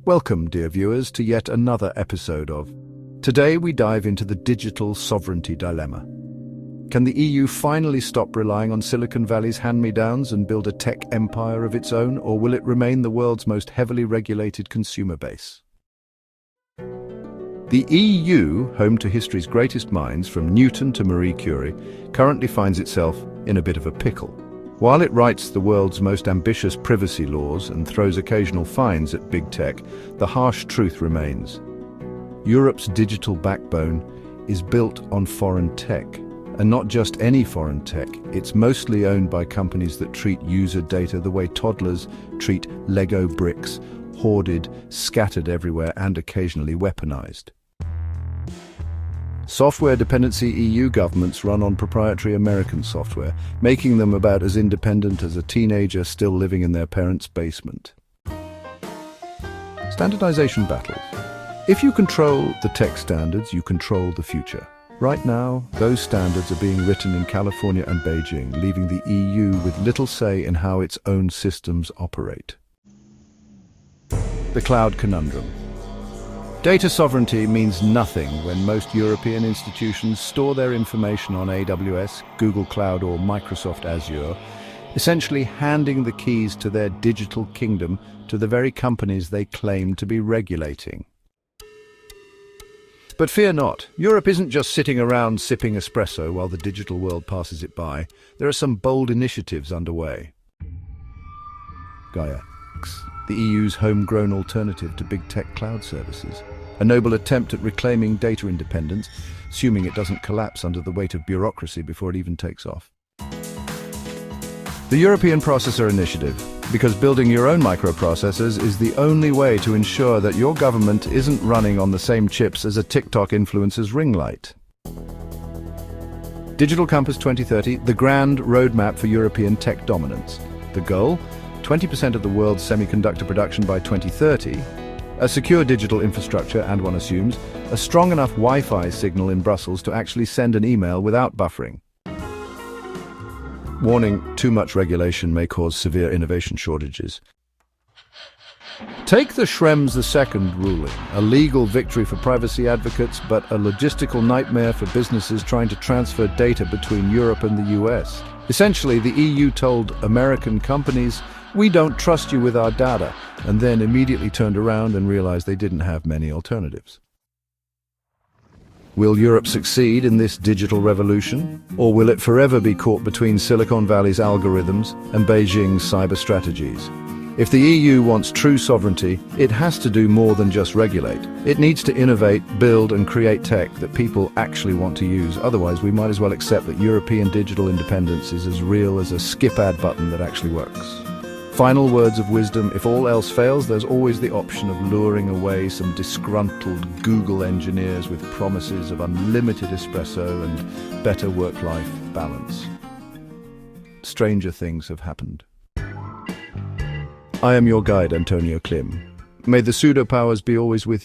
Welcome, dear viewers, to yet another episode of... Today we dive into the digital sovereignty dilemma. Can the EU finally stop relying on Silicon Valley's hand-me-downs and build a tech empire of its own, or will it remain the world's most heavily regulated consumer base? The EU, home to history's greatest minds from Newton to Marie Curie, currently finds itself in a bit of a pickle. While it writes the world's most ambitious privacy laws and throws occasional fines at big tech, the harsh truth remains. Europe's digital backbone is built on foreign tech. And not just any foreign tech, it's mostly owned by companies that treat user data the way toddlers treat Lego bricks, hoarded, scattered everywhere, and occasionally weaponized. Software dependency EU governments run on proprietary American software, making them about as independent as a teenager still living in their parents' basement. Standardization battles. If you control the tech standards, you control the future. Right now, those standards are being written in California and Beijing, leaving the EU with little say in how its own systems operate. The cloud conundrum. Data sovereignty means nothing when most European institutions store their information on AWS, Google Cloud, or Microsoft Azure, essentially handing the keys to their digital kingdom to the very companies they claim to be regulating. But fear not, Europe isn't just sitting around sipping espresso while the digital world passes it by. There are some bold initiatives underway. Gaia X, the EU's homegrown alternative to big tech cloud services. A noble attempt at reclaiming data independence, assuming it doesn't collapse under the weight of bureaucracy before it even takes off. The European Processor Initiative, because building your own microprocessors is the only way to ensure that your government isn't running on the same chips as a TikTok influencer's ring light. Digital Compass 2030, the grand roadmap for European tech dominance. The goal? 20% of the world's semiconductor production by 2030, a secure digital infrastructure, and one assumes, a strong enough Wi-Fi signal in Brussels to actually send an email without buffering. Warning, too much regulation may cause severe innovation shortages. Take the Schrems II ruling, a legal victory for privacy advocates, but a logistical nightmare for businesses trying to transfer data between Europe and the US. Essentially, the EU told American companies, "We don't trust you with our data," and then immediately turned around and realized they didn't have many alternatives. Will Europe succeed in this digital revolution? Or will it forever be caught between Silicon Valley's algorithms and Beijing's cyber strategies? If the EU wants true sovereignty, it has to do more than just regulate. It needs to innovate, build, and create tech that people actually want to use. Otherwise, we might as well accept that European digital independence is as real as a skip ad button that actually works. Final words of wisdom: if all else fails, there's always the option of luring away some disgruntled Google engineers with promises of unlimited espresso and better work-life balance. Stranger things have happened. I am your guide, Antonio Klim. May the pseudo-powers be always with you.